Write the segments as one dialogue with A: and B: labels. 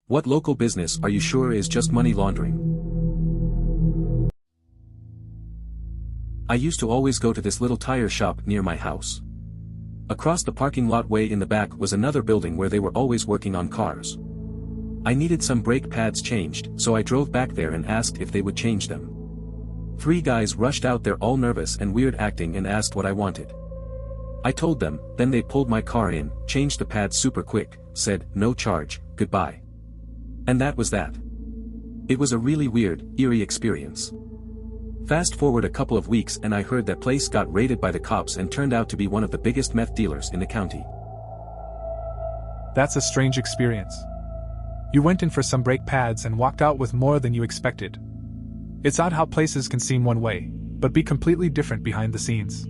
A: What local business are you sure is just money laundering? I used to always go to this little tire shop near my house. Across the parking lot way in the back was another building where they were always working on cars. I needed some brake pads changed, so I drove back there and asked if they would change them. 3 guys rushed out there all nervous and weird acting and asked what I wanted. I told them, then they pulled my car in, changed the pads super quick, said, no charge, goodbye. And that was that. It was a really weird, eerie experience. Fast forward a couple of weeks and I heard that place got raided by the cops and turned out to be one of the biggest meth dealers in the county.
B: That's a strange experience. You went in for some brake pads and walked out with more than you expected. It's odd how places can seem one way, but be completely different behind the scenes.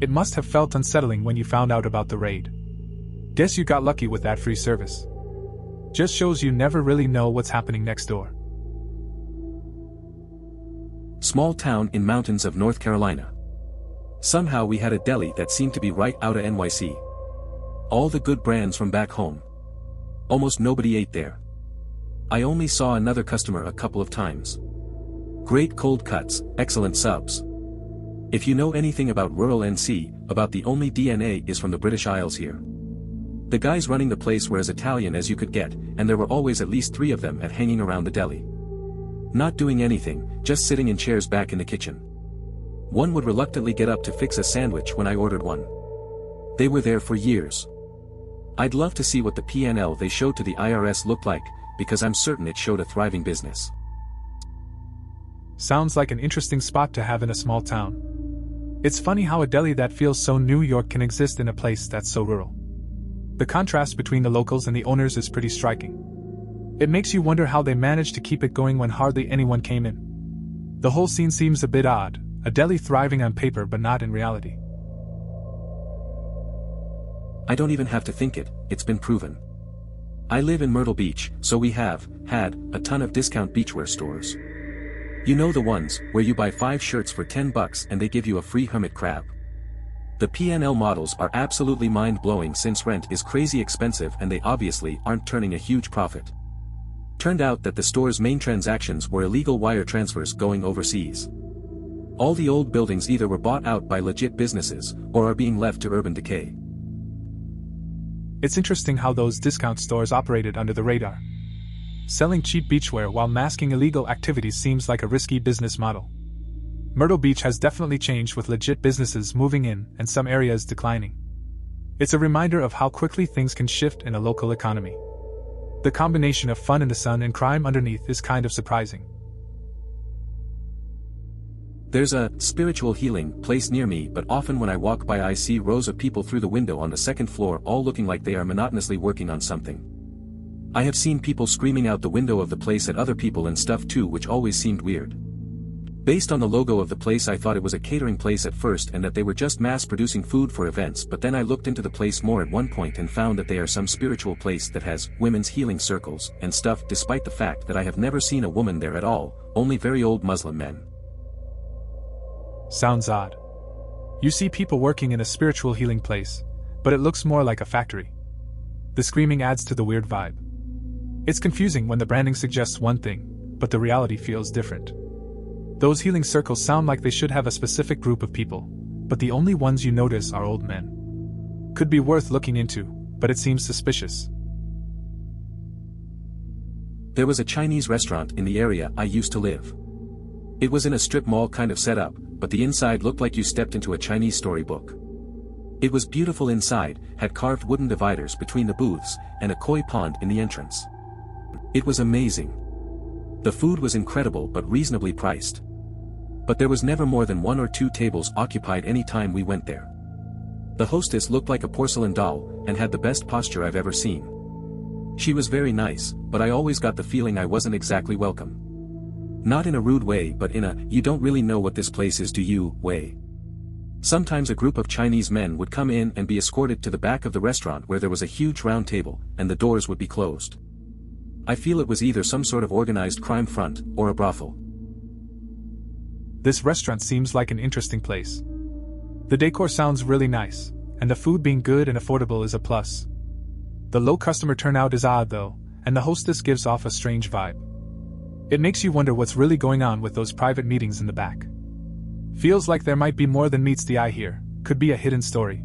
B: It must have felt unsettling when you found out about the raid. Guess you got lucky with that free service. Just shows you never really know what's happening next door.
A: Small town in mountains of North Carolina. Somehow we had a deli that seemed to be right out of NYC. All the good brands from back home. Almost nobody ate there. I only saw another customer a couple of times. Great cold cuts, excellent subs. If you know anything about rural NC, about the only DNA is from the British Isles here. The guys running the place were as Italian as you could get, and there were always at least 3 of them hanging around the deli. Not doing anything, just sitting in chairs back in the kitchen. One would reluctantly get up to fix a sandwich when I ordered one. They were there for years. I'd love to see what the P&L they showed to the IRS looked like, because I'm certain it showed a thriving business.
B: Sounds like an interesting spot to have in a small town. It's funny how a deli that feels so New York can exist in a place that's so rural. The contrast between the locals and the owners is pretty striking. It makes you wonder how they managed to keep it going when hardly anyone came in. The whole scene seems a bit odd, a deli thriving on paper but not in reality.
A: I don't even have to think it, it's been proven. I live in Myrtle Beach, so we have had a ton of discount beachwear stores. You know the ones where you buy 5 shirts for $10 and they give you a free hermit crab. The P&L models are absolutely mind-blowing since rent is crazy expensive and they obviously aren't turning a huge profit. Turned out that the store's main transactions were illegal wire transfers going overseas. All the old buildings either were bought out by legit businesses or are being left to urban decay.
B: It's interesting how those discount stores operated under the radar. Selling cheap beachwear while masking illegal activities seems like a risky business model. Myrtle Beach has definitely changed with legit businesses moving in and some areas declining. It's a reminder of how quickly things can shift in a local economy. The combination of fun in the sun and crime underneath is kind of surprising.
A: There's a spiritual healing place near me, but often when I walk by I see rows of people through the window on the 2nd floor all looking like they are monotonously working on something. I have seen people screaming out the window of the place at other people and stuff too, which always seemed weird. Based on the logo of the place I thought it was a catering place at first and that they were just mass-producing food for events, but then I looked into the place more at one point and found that they are some spiritual place that has women's healing circles and stuff, despite the fact that I have never seen a woman there at all, only very old Muslim men.
B: Sounds odd. You see people working in a spiritual healing place, but it looks more like a factory. The screaming adds to the weird vibe. It's confusing when the branding suggests one thing, but the reality feels different. Those healing circles sound like they should have a specific group of people, but the only ones you notice are old men. Could be worth looking into, but it seems suspicious.
A: There was a Chinese restaurant in the area I used to live. It was in a strip mall kind of setup, but the inside looked like you stepped into a Chinese storybook. It was beautiful inside, had carved wooden dividers between the booths, and a koi pond in the entrance. It was amazing. The food was incredible but reasonably priced. But there was never more than 1 or 2 tables occupied any time we went there. The hostess looked like a porcelain doll, and had the best posture I've ever seen. She was very nice, but I always got the feeling I wasn't exactly welcome. Not in a rude way, but in a, you don't really know what this place is, do you, way. Sometimes a group of Chinese men would come in and be escorted to the back of the restaurant where there was a huge round table, and the doors would be closed. I feel it was either some sort of organized crime front, or a brothel.
B: This restaurant seems like an interesting place. The decor sounds really nice, and the food being good and affordable is a plus. The low customer turnout is odd though, and the hostess gives off a strange vibe. It makes you wonder what's really going on with those private meetings in the back. Feels like there might be more than meets the eye here, could be a hidden story.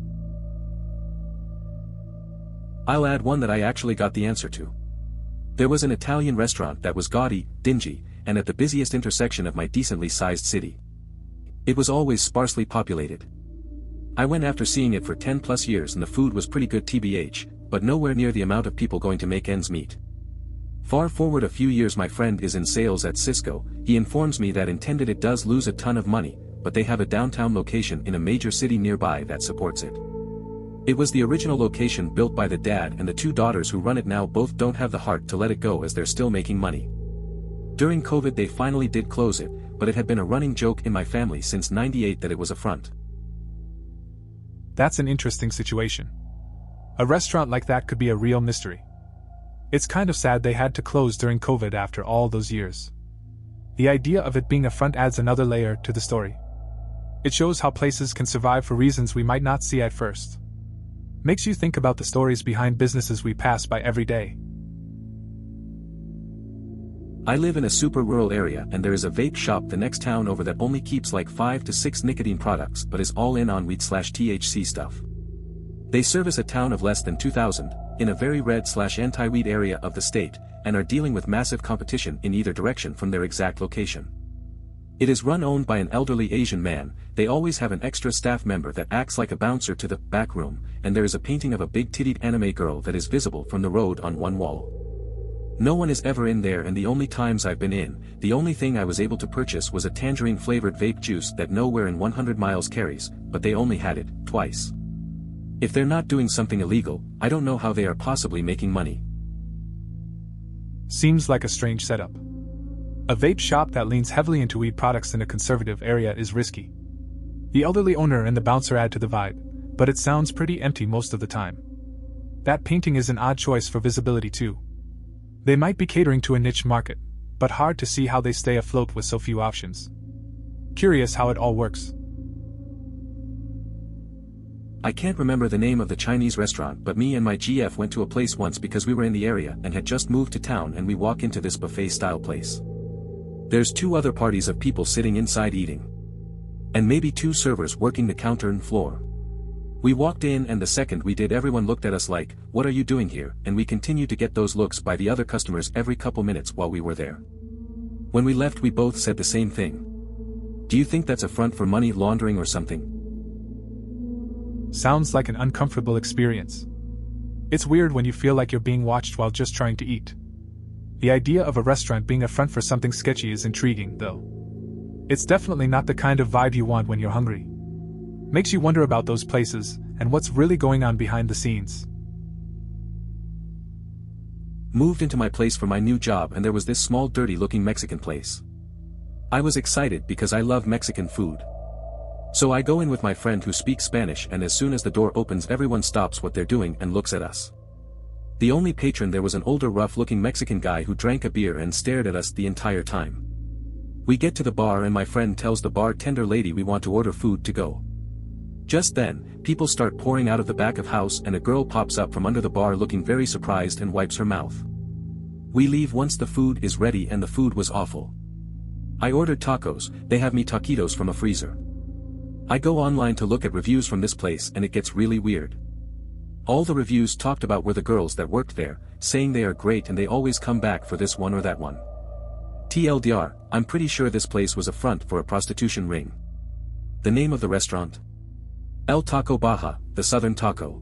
A: I'll add one that I actually got the answer to. There was an Italian restaurant that was gaudy, dingy, and at the busiest intersection of my decently sized city. It was always sparsely populated. I went after seeing it for 10 plus years and the food was pretty good tbh, but nowhere near the amount of people going to make ends meet. Far forward a few years, my friend is in sales at Cisco. He informs me that intended it does lose a ton of money, but they have a downtown location in a major city nearby that supports it. It was the original location built by the dad, and the two daughters who run it now both don't have the heart to let it go as they're still making money. During COVID they finally did close it, but it had been a running joke in my family since '98 that it was a front.
B: That's an interesting situation. A restaurant like that could be a real mystery. It's kind of sad they had to close during COVID after all those years. The idea of it being a front adds another layer to the story. It shows how places can survive for reasons we might not see at first. Makes you think about the stories behind businesses we pass by every day.
A: I live in a super rural area and there is a vape shop the next town over that only keeps like 5 to 6 nicotine products but is all in on weed/THC stuff. They service a town of less than 2,000, in a very red/anti-weed area of the state, and are dealing with massive competition in either direction from their exact location. It is owned by an elderly Asian man. They always have an extra staff member that acts like a bouncer to the back room, and there is a painting of a big-tittied anime girl that is visible from the road on one wall. No one is ever in there, and the only times I've been in, the only thing I was able to purchase was a tangerine-flavored vape juice that nowhere in 100 miles carries, but they only had it twice. If they're not doing something illegal, I don't know how they are possibly making money.
B: Seems like a strange setup. A vape shop that leans heavily into weed products in a conservative area is risky. The elderly owner and the bouncer add to the vibe, but it sounds pretty empty most of the time. That painting is an odd choice for visibility too. They might be catering to a niche market, but hard to see how they stay afloat with so few options. Curious how it all works.
A: I can't remember the name of the Chinese restaurant, but me and my GF went to a place once because we were in the area and had just moved to town, and we walk into this buffet-style place. There's 2 other parties of people sitting inside eating. And maybe 2 servers working the counter and floor. We walked in and the second we did everyone looked at us like, "What are you doing here?" and we continued to get those looks by the other customers every couple minutes while we were there. When we left we both said the same thing. Do you think that's a front for money laundering or something?
B: Sounds like an uncomfortable experience. It's weird when you feel like you're being watched while just trying to eat. The idea of a restaurant being a front for something sketchy is intriguing, though. It's definitely not the kind of vibe you want when you're hungry. Makes you wonder about those places, and what's really going on behind the scenes.
A: Moved into my place for my new job and there was this small dirty-looking Mexican place. I was excited because I love Mexican food. So I go in with my friend who speaks Spanish, and as soon as the door opens everyone stops what they're doing and looks at us. The only patron there was an older rough-looking Mexican guy who drank a beer and stared at us the entire time. We get to the bar and my friend tells the bartender lady we want to order food to go. Just then, people start pouring out of the back of house and a girl pops up from under the bar looking very surprised and wipes her mouth. We leave once the food is ready and the food was awful. I ordered tacos. They have me taquitos from a freezer. I go online to look at reviews from this place and it gets really weird. All the reviews talked about were the girls that worked there, saying they are great and they always come back for this one or that one. TLDR, I'm pretty sure this place was a front for a prostitution ring. The name of the restaurant? El Taco Baja, the Southern Taco.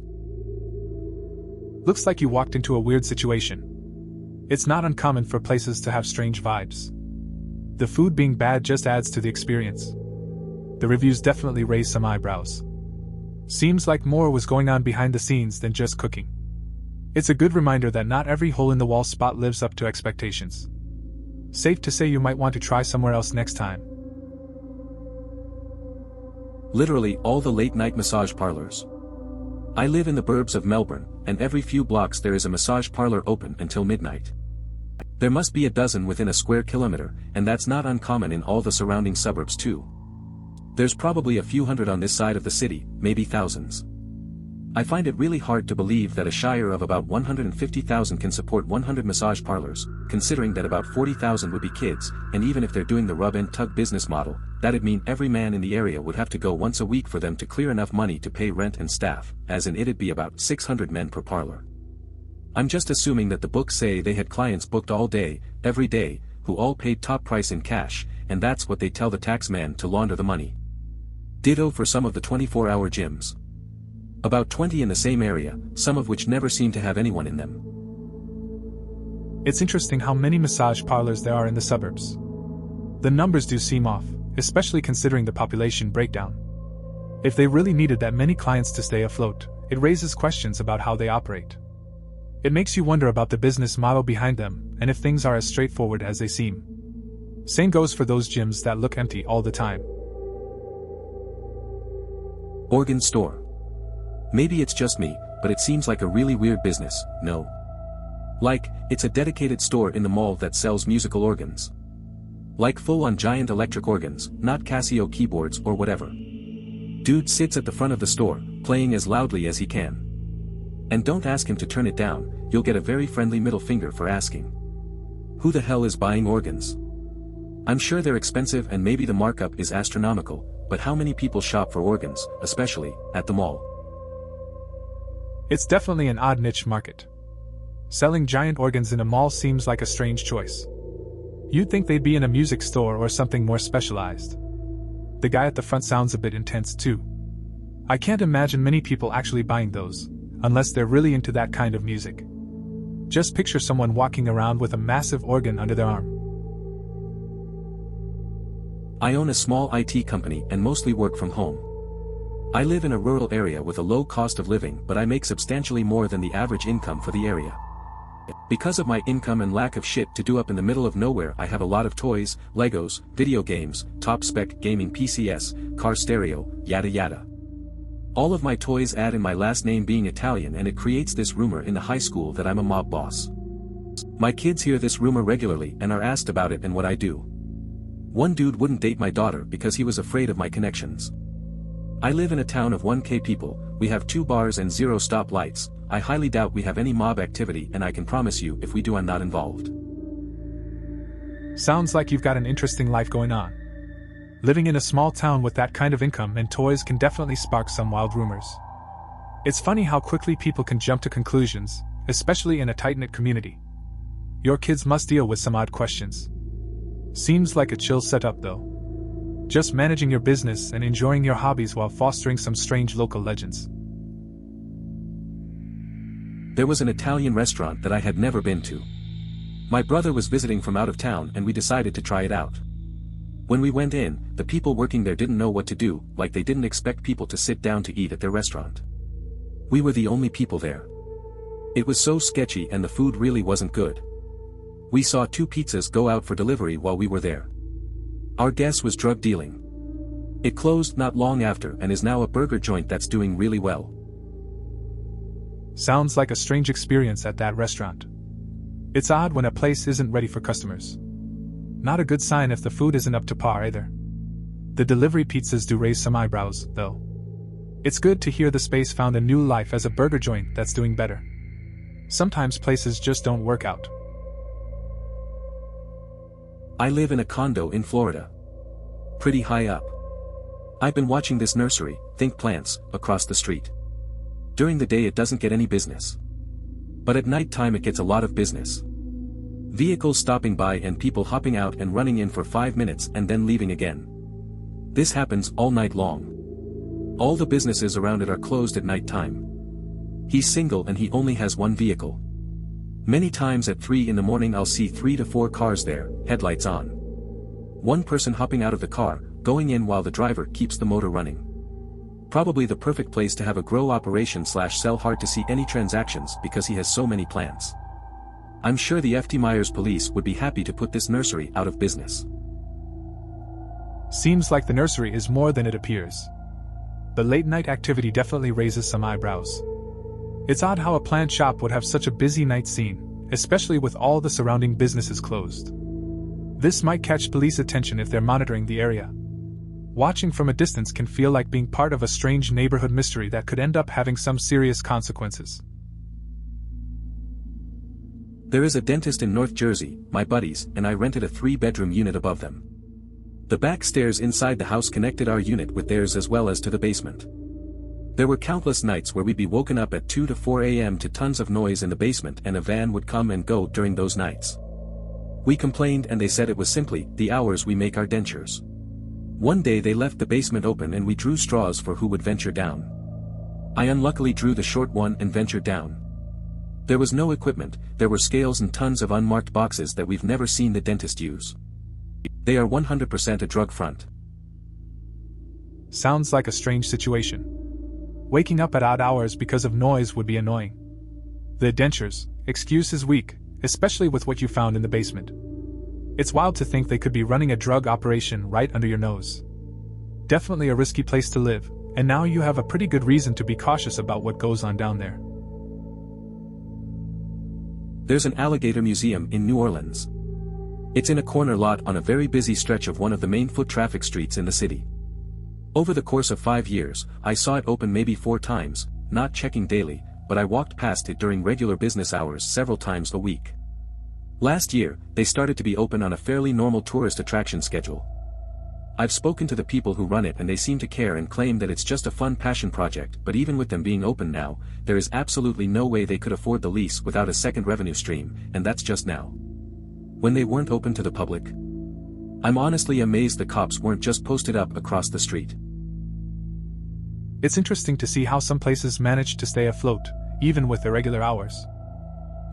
B: Looks like you walked into a weird situation. It's not uncommon for places to have strange vibes. The food being bad just adds to the experience. The reviews definitely raise some eyebrows. Seems like more was going on behind the scenes than just cooking. It's a good reminder that not every hole-in-the-wall spot lives up to expectations. Safe to say you might want to try somewhere else next time.
A: Literally all the late-night massage parlors. I live in the burbs of Melbourne, and every few blocks there is a massage parlor open until midnight. There must be a dozen within a square kilometer, and that's not uncommon in all the surrounding suburbs too. There's probably a few hundred on this side of the city, maybe thousands. I find it really hard to believe that a shire of about 150,000 can support 100 massage parlors, considering that about 40,000 would be kids, and even if they're doing the rub and tug business model, that'd mean every man in the area would have to go once a week for them to clear enough money to pay rent and staff, as in it'd be about 600 men per parlor. I'm just assuming that the books say they had clients booked all day, every day, who all paid top price in cash, and that's what they tell the tax man to launder the money. Ditto for some of the 24-hour gyms. About 20 in the same area, some of which never seem to have anyone in them.
B: It's interesting how many massage parlors there are in the suburbs. The numbers do seem off, especially considering the population breakdown. If they really needed that many clients to stay afloat, it raises questions about how they operate. It makes you wonder about the business model behind them, and if things are as straightforward as they seem. Same goes for those gyms that look empty all the time.
A: Organ store. Maybe it's just me, but it seems like a really weird business, no? Like, it's a dedicated store in the mall that sells musical organs. Like full-on giant electric organs, not Casio keyboards or whatever. Dude sits at the front of the store, playing as loudly as he can. And don't ask him to turn it down, you'll get a very friendly middle finger for asking. Who the hell is buying organs? I'm sure they're expensive and maybe the markup is astronomical, but how many people shop for organs, especially at the mall?
B: It's definitely an odd niche market. Selling giant organs in a mall seems like a strange choice. You'd think they'd be in a music store or something more specialized. The guy at the front sounds a bit intense too. I can't imagine many people actually buying those, unless they're really into that kind of music. Just picture someone walking around with a massive organ under their arm.
A: I own a small IT company and mostly work from home. I live in a rural area with a low cost of living, but I make substantially more than the average income for the area. Because of my income and lack of shit to do up in the middle of nowhere, I have a lot of toys, Legos, video games, top-spec gaming PCs, car stereo, yada yada. All of my toys add in my last name being Italian, and it creates this rumor in the high school that I'm a mob boss. My kids hear this rumor regularly and are asked about it and what I do. One dude wouldn't date my daughter because he was afraid of my connections. I live in a town of 1,000 people, we have 2 bars and 0 stop lights. I highly doubt we have any mob activity, and I can promise you if we do I'm not involved.
B: Sounds like you've got an interesting life going on. Living in a small town with that kind of income and toys can definitely spark some wild rumors. It's funny how quickly people can jump to conclusions, especially in a tight-knit community. Your kids must deal with some odd questions. Seems like a chill setup though. Just managing your business and enjoying your hobbies while fostering some strange local legends.
A: There was an Italian restaurant that I had never been to. My brother was visiting from out of town and we decided to try it out. When we went in, the people working there didn't know what to do, like they didn't expect people to sit down to eat at their restaurant. We were the only people there. It was so sketchy and the food really wasn't good. We saw 2 pizzas go out for delivery while we were there. Our guess was drug dealing. It closed not long after and is now a burger joint that's doing really well.
B: Sounds like a strange experience at that restaurant. It's odd when a place isn't ready for customers. Not a good sign if the food isn't up to par either. The delivery pizzas do raise some eyebrows, though. It's good to hear the space found a new life as a burger joint that's doing better. Sometimes places just don't work out.
A: I live in a condo in Florida. Pretty high up. I've been watching this nursery, think plants, across the street. During the day it doesn't get any business. But at night time it gets a lot of business. Vehicles stopping by and people hopping out and running in for 5 minutes and then leaving again. This happens all night long. All the businesses around it are closed at night time. He's single and he only has 1 vehicle. Many times at 3 in the morning I'll see 3 to 4 cars there, headlights on. One person hopping out of the car, going in while the driver keeps the motor running. Probably the perfect place to have a grow operation / sell hard to see any transactions because he has so many plants. I'm sure the FT Myers police would be happy to put this nursery out of business.
B: Seems like the nursery is more than it appears. The late night activity definitely raises some eyebrows. It's odd how a plant shop would have such a busy night scene, especially with all the surrounding businesses closed. This might catch police attention if they're monitoring the area. Watching from a distance can feel like being part of a strange neighborhood mystery that could end up having some serious consequences.
A: There is a dentist in North Jersey, my buddies and I rented a 3-bedroom unit above them. The back stairs inside the house connected our unit with theirs as well as to the basement. There were countless nights where we'd be woken up at 2 to 4 a.m. to tons of noise in the basement, and a van would come and go during those nights. We complained and they said it was simply the hours we make our dentures. One day they left the basement open and we drew straws for who would venture down. I unluckily drew the short one and ventured down. There was no equipment, there were scales and tons of unmarked boxes that we've never seen the dentist use. They are 100% a drug front.
B: Sounds like a strange situation. Waking up at odd hours because of noise would be annoying. The dentures excuse is weak, especially with what you found in the basement. It's wild to think they could be running a drug operation right under your nose. Definitely a risky place to live, and now you have a pretty good reason to be cautious about what goes on down there.
A: There's an alligator museum in New Orleans. It's in a corner lot on a very busy stretch of one of the main foot traffic streets in the city. Over the course of 5 years, I saw it open maybe 4 times, not checking daily, but I walked past it during regular business hours several times a week. Last year, they started to be open on a fairly normal tourist attraction schedule. I've spoken to the people who run it and they seem to care and claim that it's just a fun passion project, but even with them being open now, there is absolutely no way they could afford the lease without a second revenue stream, and that's just now. When they weren't open to the public, I'm honestly amazed the cops weren't just posted up across the street.
B: It's interesting to see how some places manage to stay afloat, even with irregular hours.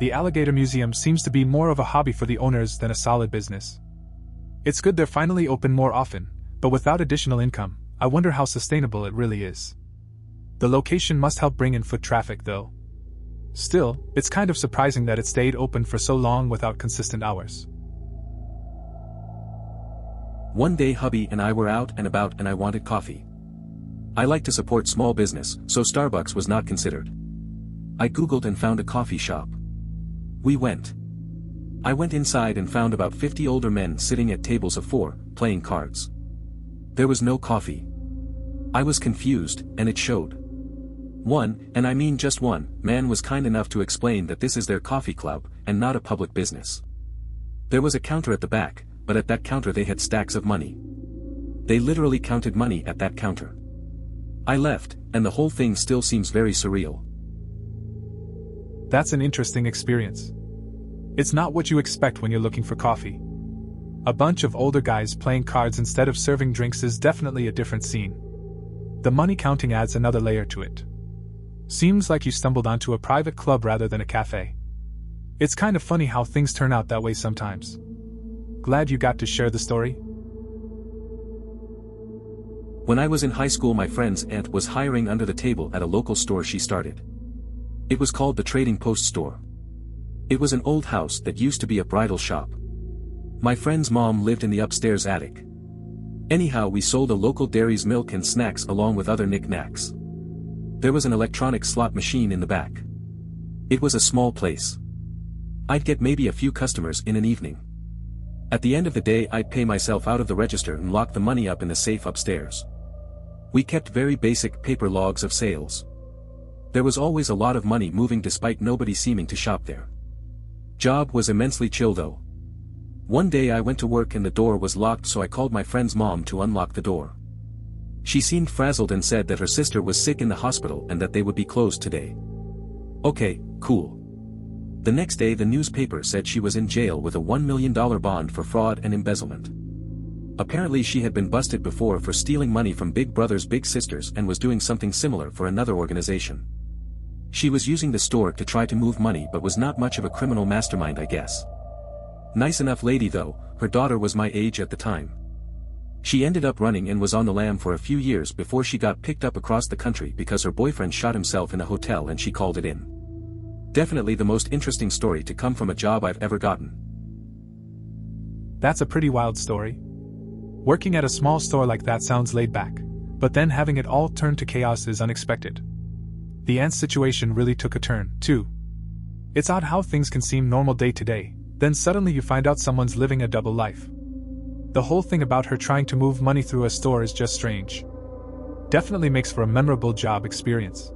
B: The Alligator Museum seems to be more of a hobby for the owners than a solid business. It's good they're finally open more often, but without additional income, I wonder how sustainable it really is. The location must help bring in foot traffic though. Still, it's kind of surprising that it stayed open for so long without consistent hours.
A: One day hubby and I were out and about and I wanted coffee. I like to support small business, so Starbucks was not considered. I googled and found a coffee shop. We went. I went inside and found about 50 older men sitting at tables of 4, playing cards. There was no coffee. I was confused, and it showed. One, and I mean just one, man was kind enough to explain that this is their coffee club, and not a public business. There was a counter at the back, but at that counter they had stacks of money. They literally counted money at that counter. I left, and the whole thing still seems very surreal.
B: That's an interesting experience. It's not what you expect when you're looking for coffee. A bunch of older guys playing cards instead of serving drinks is definitely a different scene. The money counting adds another layer to it. Seems like you stumbled onto a private club rather than a cafe. It's kind of funny how things turn out that way sometimes. Glad you got to share the story.
A: When I was in high school, my friend's aunt was hiring under the table at a local store she started. It was called the Trading Post Store. It was an old house that used to be a bridal shop. My friend's mom lived in the upstairs attic. Anyhow, we sold a local dairy's milk and snacks along with other knickknacks. There was an electronic slot machine in the back. It was a small place. I'd get maybe a few customers in an evening. At the end of the day, I'd pay myself out of the register and lock the money up in the safe upstairs. We kept very basic paper logs of sales. There was always a lot of money moving despite nobody seeming to shop there. Job was immensely chill though. One day I went to work and the door was locked, so I called my friend's mom to unlock the door. She seemed frazzled and said that her sister was sick in the hospital and that they would be closed today. Okay, cool. The next day the newspaper said she was in jail with a $1 million bond for fraud and embezzlement. Apparently she had been busted before for stealing money from Big Brothers Big Sisters and was doing something similar for another organization. She was using the store to try to move money but was not much of a criminal mastermind, I guess. Nice enough lady though, her daughter was my age at the time. She ended up running and was on the lam for a few years before she got picked up across the country because her boyfriend shot himself in a hotel and she called it in. Definitely the most interesting story to come from a job I've ever gotten.
B: That's a pretty wild story. Working at a small store like that sounds laid back, but then having it all turn to chaos is unexpected. The aunt's situation really took a turn, too. It's odd how things can seem normal day to day, then suddenly you find out someone's living a double life. The whole thing about her trying to move money through a store is just strange. Definitely makes for a memorable job experience.